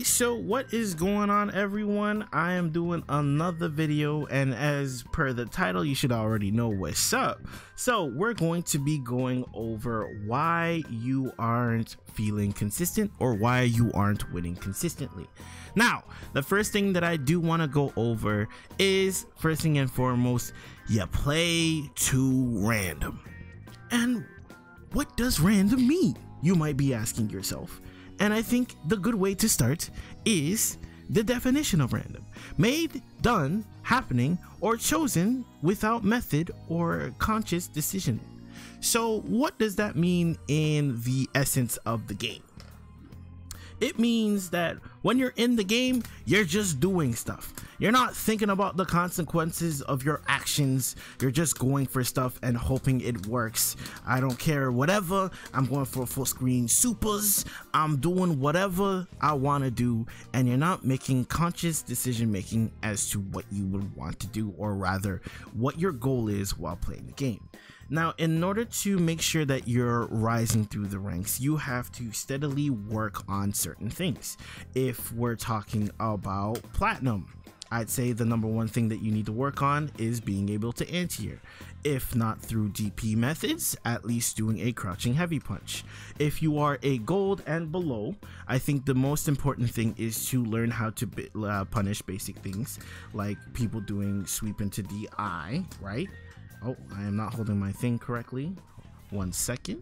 So what is going on, everyone? I am doing another video, and as per the title, you should already know what's up. So we're going to be going over why you aren't feeling consistent or why you aren't winning consistently. Now, the first thing that I do want to go over is, first thing and foremost, you play too random. And what does random mean? You might be asking yourself. And I think the good way to start is the definition of random: made, done, happening, or chosen without method or conscious decision. So what does that mean in the essence of the game? It means that when you're in the game, you're just doing stuff. You're not thinking about the consequences of your actions. You're just going for stuff and hoping it works. I don't care, whatever. I'm going for full screen supers. I'm doing whatever I want to do, and you're not making conscious decision making as to what you would want to do, or rather what your goal is while playing the game. Now, in order to make sure that you're rising through the ranks, you have to steadily work on certain things. If we're talking about platinum, I'd say the number one thing that you need to work on is being able to anti-air. If not through DP methods, at least doing a crouching heavy punch. If you are a gold and below, I think the most important thing is to learn how to punish basic things, like people doing sweep into DI, right? Oh, I am not holding my thing correctly. 1 second.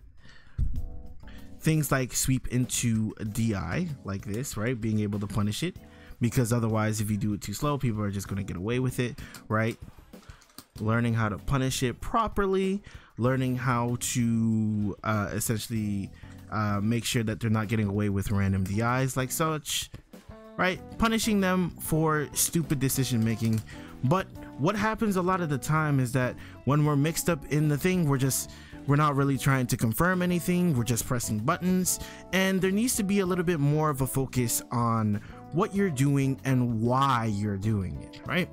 Things like sweep into DI, like this, right? Being able to punish it. Because otherwise, if you do it too slow, people are just going to get away with it, right? Learning how to punish it properly. Learning how to essentially make sure that they're not getting away with random DIs like such, right? Punishing them for stupid decision making. But what happens a lot of the time is that when we're mixed up in the thing, we're not really trying to confirm anything. We're just pressing buttons, and there needs to be a little bit more of a focus on what you're doing and why you're doing it, right?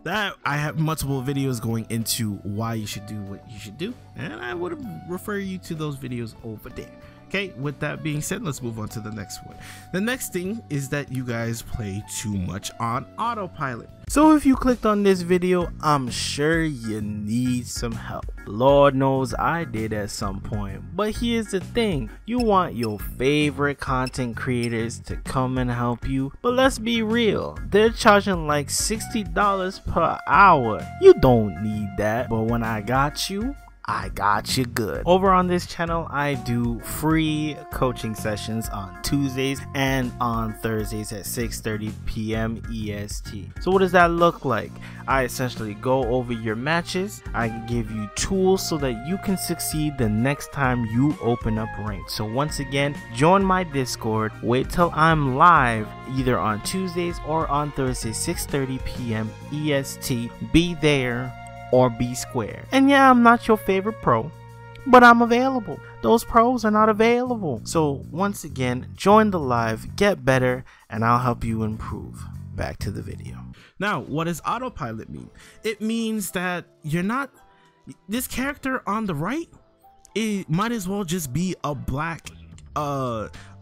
That I have multiple videos going into why you should do what you should do, and I would refer you to those videos over there. Okay, with that being said, let's move on to the next one. The next thing is that you guys play too much on autopilot. So if you clicked on this video, I'm sure you need some help. Lord knows I did at some point. But here's the thing, you want your favorite content creators to come and help you, but let's be real, they're charging like $60 per hour. You don't need that, but when I got you good. Over on this channel, I do free coaching sessions on Tuesdays and on Thursdays at 6:30 p.m. EST. So what does that look like? I essentially go over your matches. I give you tools so that you can succeed the next time you open up rank. So once again, join my Discord. Wait till I'm live either on Tuesdays or on Thursdays 6:30 p.m. EST. Be there or be square. And yeah, I'm not your favorite pro, but I'm available. Those pros are not available. So once again, join the live, get better, and I'll help you improve. Back to the video. Now, what does autopilot mean? It means that you're not, this character on the right, it might as well just be a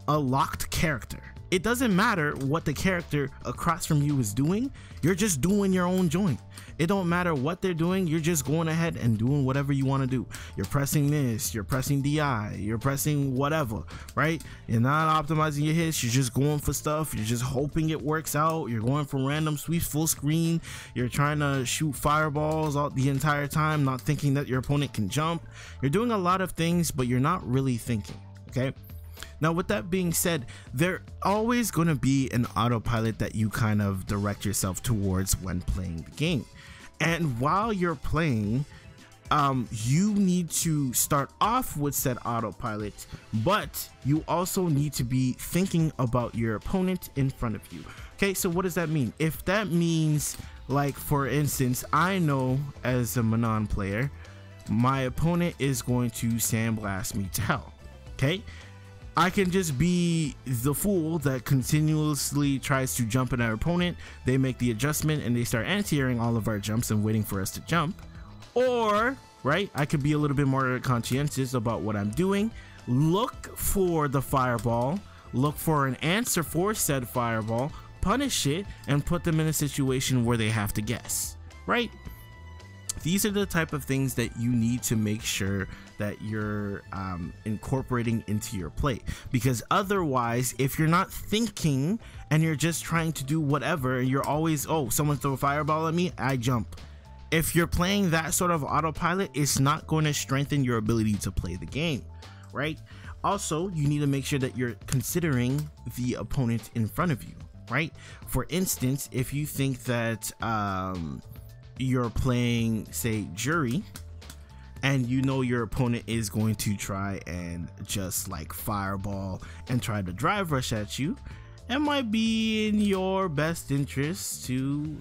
locked character. It doesn't matter what the character across from you is doing. You're just doing your own joint. It don't matter what they're doing. You're just going ahead and doing whatever you want to do. You're pressing this, you're pressing DI, you're pressing whatever, right? You're not optimizing your hits. You're just going for stuff. You're just hoping it works out. You're going for random sweeps, full screen. You're trying to shoot fireballs all the entire time, not thinking that your opponent can jump. You're doing a lot of things, but you're not really thinking, okay? Now, with that being said, there's always going to be an autopilot that you kind of direct yourself towards when playing the game. And while you're playing, you need to start off with said autopilot, but you also need to be thinking about your opponent in front of you. Okay, so what does that mean? If that means, like, for instance, I know as a Manon player, my opponent is going to sandblast me to hell. Okay, I can just be the fool that continuously tries to jump at our opponent. They make the adjustment and they start anti-airing all of our jumps and waiting for us to jump. Or, right, I could be a little bit more conscientious about what I'm doing. Look for the fireball, look for an answer for said fireball, punish it, and put them in a situation where they have to guess, right? These are the type of things that you need to make sure that you're incorporating into your play, because otherwise, if you're not thinking and you're just trying to do whatever, you're always, oh, someone throw a fireball at me, I jump. If you're playing that sort of autopilot, it's not going to strengthen your ability to play the game, right? Also, you need to make sure that you're considering the opponent in front of you, right? For instance, if you think that you're playing, say, jury, and you know your opponent is going to try and just like fireball and try to drive rush at you, it might be in your best interest to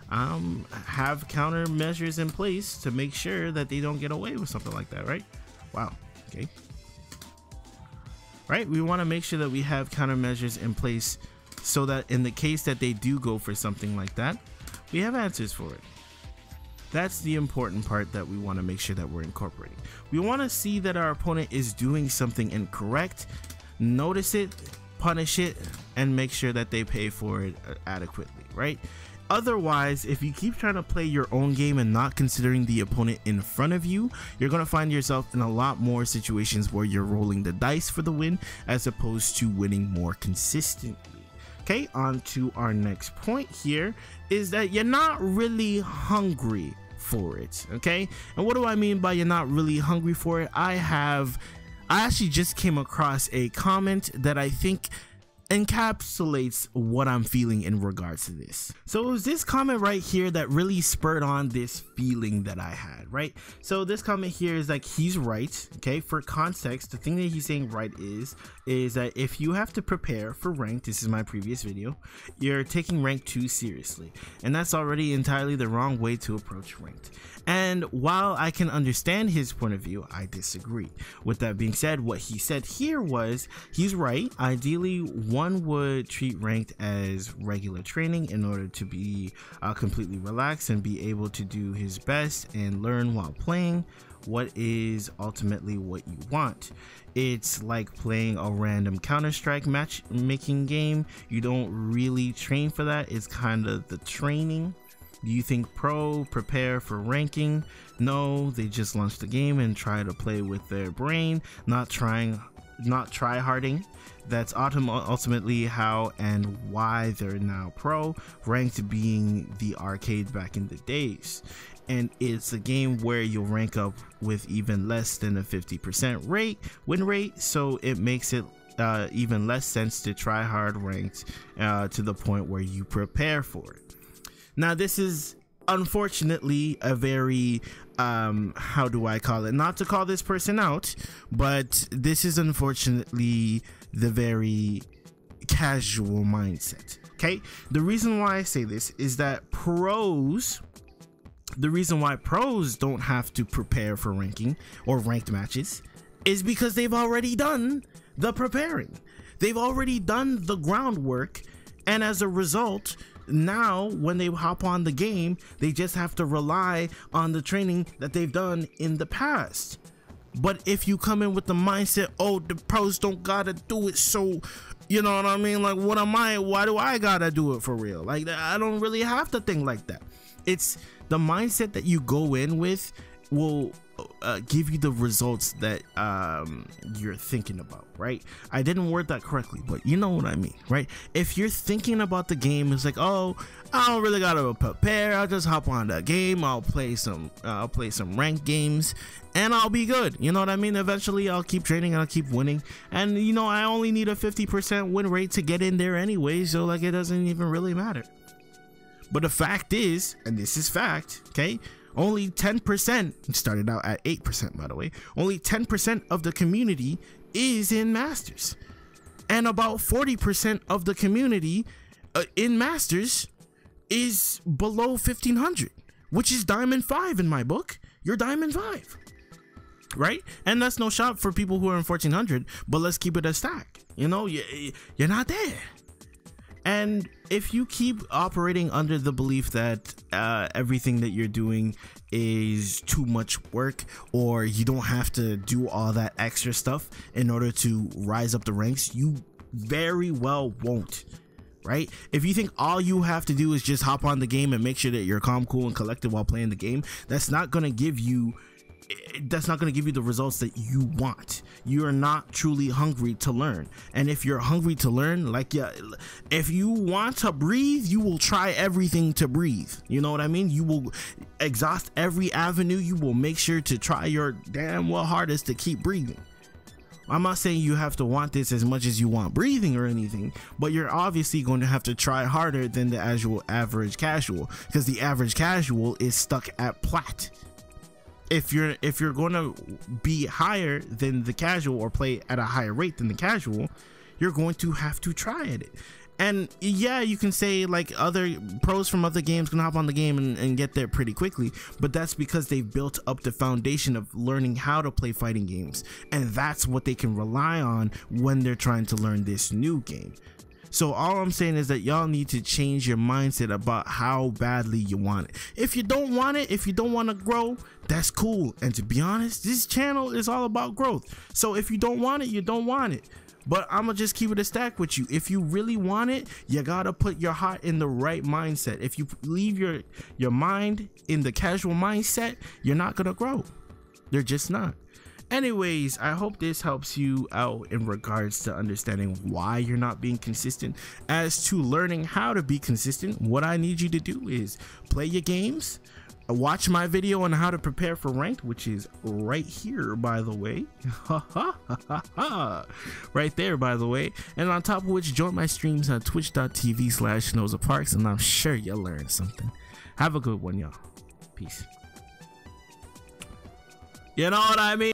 have countermeasures in place to make sure that they don't get away with something like that, right? Wow. Okay. Right, we want to make sure that we have countermeasures in place so that in the case that they do go for something like that, we have answers for it. That's the important part that we want to make sure that we're incorporating. We want to see that our opponent is doing something incorrect, notice it, punish it, and make sure that they pay for it adequately, right? Otherwise, if you keep trying to play your own game and not considering the opponent in front of you, you're going to find yourself in a lot more situations where you're rolling the dice for the win as opposed to winning more consistently. Okay, on to our next point here is that you're not really hungry for it, okay? And what do I mean by you're not really hungry for it? I actually just came across a comment that I think encapsulates what I'm feeling in regards to this. So it was this comment right here that really spurred on this feeling that I had, right? So this comment here is like, he's right, okay? For context, the thing that he's saying right is that if you have to prepare for ranked, this is my previous video, you're taking rank too seriously, and that's already entirely the wrong way to approach ranked. And while I can understand his point of view, I disagree. With that being said, what he said here was, he's right. Ideally, one would treat ranked as regular training in order to be completely relaxed and be able to do his best and learn while playing what is ultimately what you want. It's like playing a random Counter-Strike matchmaking game. You don't really train for that. It's kind of the training. Do you think pro prepare for ranking? No, they just launch the game and try to play with their brain, not try harding. That's ultimately how and why they're now pro, ranked being the arcade back in the days. And it's a game where you'll rank up with even less than a 50% win rate, so it makes it even less sense to try hard ranked to the point where you prepare for it. Now, this is unfortunately a very, how do I call it? Not to call this person out, but this is unfortunately the very casual mindset, okay? The reason why I say this is that the reason why pros don't have to prepare for ranking or ranked matches is because they've already done the preparing. They've already done the groundwork, and as a result, now when they hop on the game, they just have to rely on the training that they've done in the past. But if you come in with the mindset, oh, the pros don't gotta do it, so you know what I mean, like, why do I gotta do it for real? Like, I don't really have to think like that. It's the mindset that you go in with will give you the results that you're thinking about, right? I didn't word that correctly, but you know what I mean, right? If you're thinking about the game, it's like, oh, I don't really gotta prepare, I'll just hop on the game, I'll play some ranked games, and I'll be good. You know what I mean? Eventually I'll keep training and I'll keep winning, and you know, I only need a 50% win rate to get in there anyway, so like, it doesn't even really matter. But the fact is, and this is fact, okay, only 10%, started out at 8% by the way, only 10% of the community is in Masters. And about 40% of the community in Masters is below 1500, which is Diamond 5 in my book. You're Diamond 5, right? And that's no shot for people who are in 1400, but let's keep it a stack. You know, you're not there. And if you keep operating under the belief that everything that you're doing is too much work, or you don't have to do all that extra stuff in order to rise up the ranks, you very well won't. Right? If you think all you have to do is just hop on the game and make sure that you're calm, cool, and collected while playing the game, that's not going to give you the results that you want. You are not truly hungry to learn. And if you're hungry to learn, like, yeah, if you want to breathe, you will try everything to breathe. You know what I mean? You will exhaust every avenue. You will make sure to try your damn well hardest to keep breathing. I'm not saying you have to want this as much as you want breathing or anything, but you're obviously going to have to try harder than the average casual, because the average casual is stuck at plat. If you're going to be higher than the casual or play at a higher rate than the casual, you're going to have to try at it. And yeah, you can say like other pros from other games can hop on the game and get there pretty quickly, but that's because they've built up the foundation of learning how to play fighting games, and that's what they can rely on when they're trying to learn this new game. So all I'm saying is that y'all need to change your mindset about how badly you want it. If you don't want it, if you don't want to grow, that's cool. And to be honest, this channel is all about growth. So if you don't want it, you don't want it. But I'm gonna just keep it a stack with you. If you really want it, you gotta put your heart in the right mindset. If you leave your mind in the casual mindset, you're not gonna grow. They're just not. Anyways, I hope this helps you out in regards to understanding why you're not being consistent. As to learning how to be consistent, what I need you to do is play your games, watch my video on how to prepare for ranked, which is right here, by the way. Right there, by the way. And on top of which, join my streams on twitch.tv/snowsaparks, and I'm sure you'll learn something. Have a good one, y'all. Peace. You know what I mean?